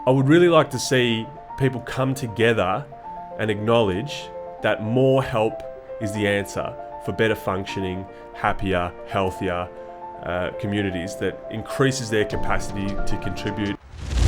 I would really like to see people come together and acknowledge that more help is the answer for better functioning, happier, healthier communities that increases their capacity to contribute.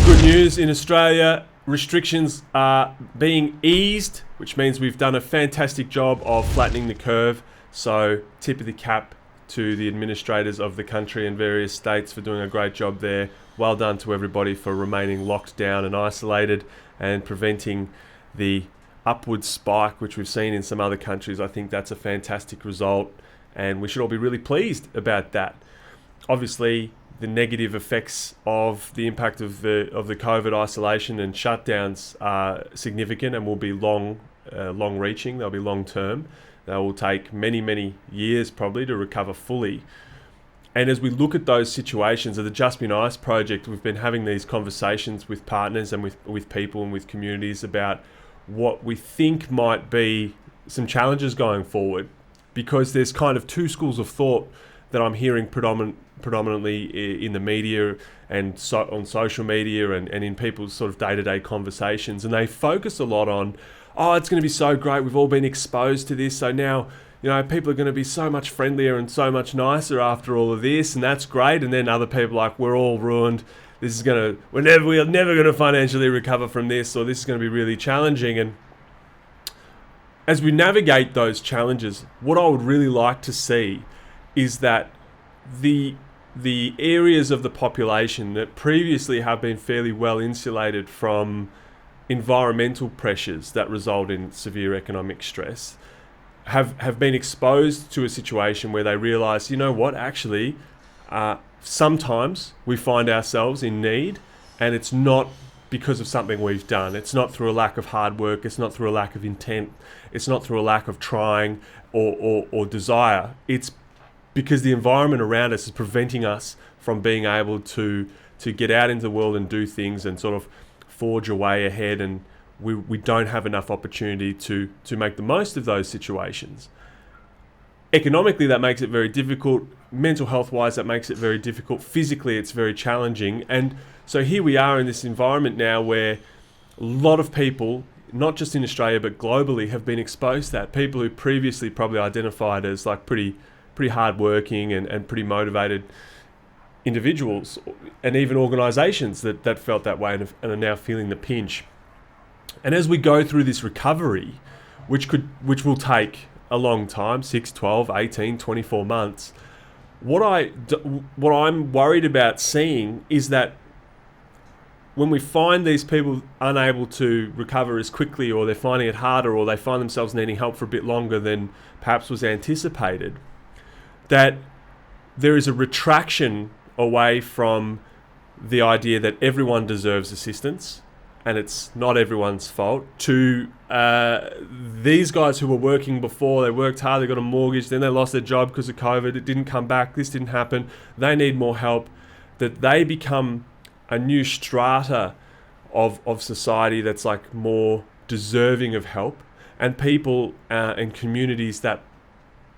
Good news in Australia, restrictions are being eased, which means we've done a fantastic job of flattening the curve. So tip of the cap to the administrators of the country and various states for doing a great job there. Well done to everybody for remaining locked down and isolated and preventing the upward spike which we've seen in some other countries. I think that's a fantastic result and we should all be really pleased about that. Obviously, the negative effects of the impact of the COVID isolation and shutdowns are significant and will be long-reaching. They'll be long-term. They will take many years probably to recover fully. And as we look at those situations of the Just Be Nice project, we've been having these conversations with partners and with people and with communities about what we think might be some challenges going forward, because there's kind of two schools of thought that I'm hearing predominantly in the media and on social media and in people's sort of day-to-day conversations. And they focus a lot on, oh, it's going to be so great, we've all been exposed to this, so now, you know, people are going to be so much friendlier and so much nicer after all of this, and that's great. And then other people are like, we're all ruined, we're never going to financially recover from this, or this is going to be really challenging. And as we navigate those challenges, what I would really like to see is that the areas of the population that previously have been fairly well insulated from environmental pressures that result in severe economic stress have been exposed to a situation where they realise, you know what, actually, sometimes we find ourselves in need, and it's not because of something we've done. It's not through a lack of hard work. It's not through a lack of intent. It's not through a lack of trying or desire. It's because the environment around us is preventing us from being able to get out into the world and do things and sort of forge a way ahead, and we don't have enough opportunity to make the most of those situations. Economically, that makes it very difficult. Mental health-wise, that makes it very difficult. Physically, it's very challenging. And so here we are in this environment now where a lot of people, not just in Australia but globally, have been exposed to that. People who previously probably identified as like pretty hardworking and pretty motivated individuals, and even organisations that felt that way and are now feeling the pinch. And as we go through this recovery, which will take a long time, 6, 12, 18, 24 months, what I'm worried about seeing is that when we find these people unable to recover as quickly, or they're finding it harder, or they find themselves needing help for a bit longer than perhaps was anticipated, that there is a retraction away from the idea that everyone deserves assistance and it's not everyone's fault, to these guys who were working before, they worked hard, they got a mortgage, then they lost their job because of COVID, it didn't come back, this didn't happen, they need more help, that they become a new strata of society that's like more deserving of help, and people and communities that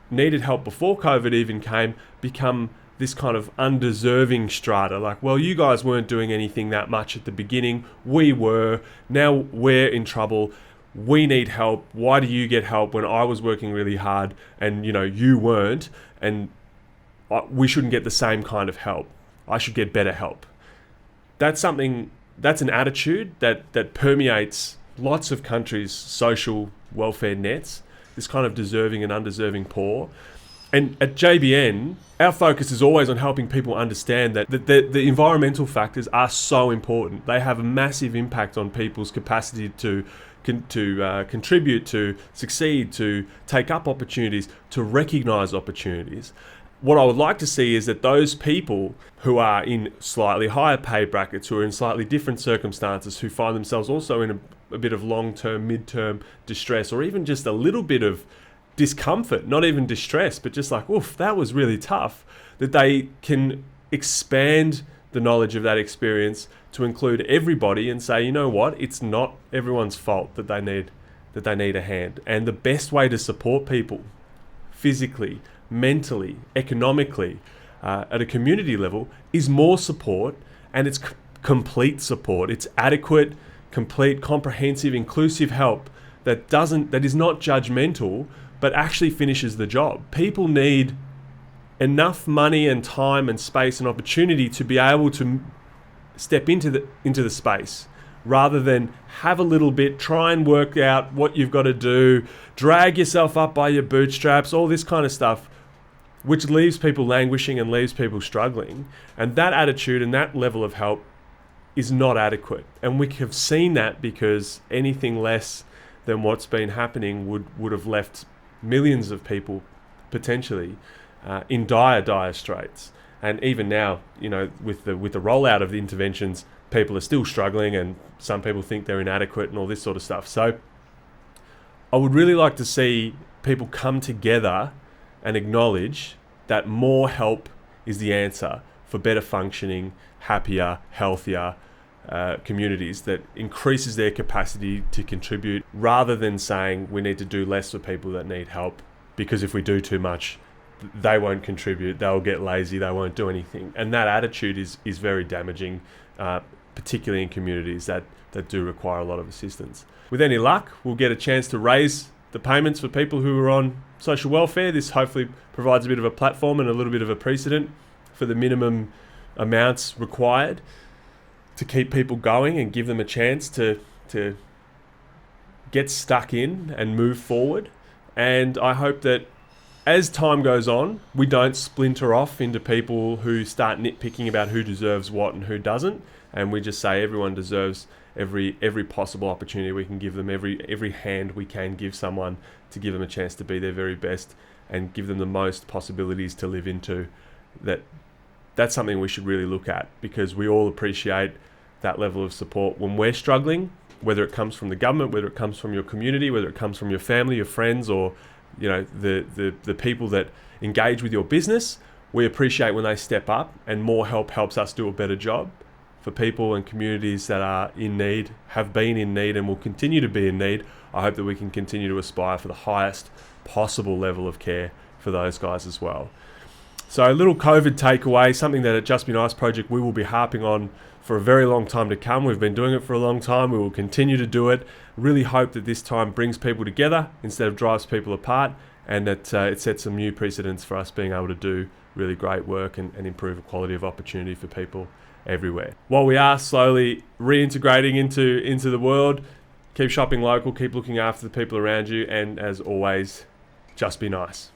needed help before COVID even came become this kind of undeserving strata. Like, well, you guys weren't doing anything that much at the beginning. We were. Now we're in trouble. We need help. Why do you get help when I was working really hard and, you know, you weren't? And we shouldn't get the same kind of help. I should get better help. That's an attitude that permeates lots of countries' social welfare nets, this kind of deserving and undeserving poor. And at JBN, our focus is always on helping people understand that the environmental factors are so important. They have a massive impact on people's capacity to contribute, to succeed, to take up opportunities, to recognise opportunities. What I would like to see is that those people who are in slightly higher pay brackets, who are in slightly different circumstances, who find themselves also in a bit of long-term, mid-term distress, or even just a little bit of discomfort, not even distress, but just like, oof, that was really tough, that they can expand the knowledge of that experience to include everybody and say, you know what, it's not everyone's fault that they need a hand. And the best way to support people physically, mentally, economically, at a community level is more support, and it's complete support. It's adequate, complete, comprehensive, inclusive help that is not judgmental, but actually finishes the job. People need enough money and time and space and opportunity to be able to step into the space, rather than have a little bit, try and work out what you've got to do, drag yourself up by your bootstraps, all this kind of stuff, which leaves people languishing and leaves people struggling. And that attitude and that level of help is not adequate. And we have seen that because anything less than what's been happening would have left millions of people potentially in dire straits. And even now, with the rollout of the interventions, people are still struggling, and some people think they're inadequate and all this sort of stuff. So I would really like to see people come together and acknowledge that more help is the answer for better functioning, happier, healthier communities, that increases their capacity to contribute, rather than saying we need to do less for people that need help, because if we do too much, they won't contribute, they'll get lazy, they won't do anything. And that attitude is very damaging, particularly in communities that do require a lot of assistance. With any luck, we'll get a chance to raise the payments for people who are on social welfare. This hopefully provides a bit of a platform and a little bit of a precedent for the minimum amounts required to keep people going and give them a chance to get stuck in and move forward. And I hope that as time goes on, we don't splinter off into people who start nitpicking about who deserves what and who doesn't, and we just say everyone deserves every possible opportunity we can give them, every hand we can give someone to give them a chance to be their very best and give them the most possibilities to live into. That's something we should really look at, because we all appreciate that level of support when we're struggling, whether it comes from the government, whether it comes from your community, whether it comes from your family, your friends, or the people that engage with your business. We appreciate when they step up, and more help helps us do a better job for people and communities that are in need, have been in need, and will continue to be in need. I hope that we can continue to aspire for the highest possible level of care for those guys as well. So a little COVID takeaway, something that at Just Be Nice Project we will be harping on for a very long time to come. We've been doing it for a long time. We will continue to do it. Really hope that this time brings people together instead of drives people apart, and that it sets some new precedents for us being able to do really great work and improve the quality of opportunity for people everywhere. While we are slowly reintegrating into the world, keep shopping local, keep looking after the people around you, and as always, just be nice.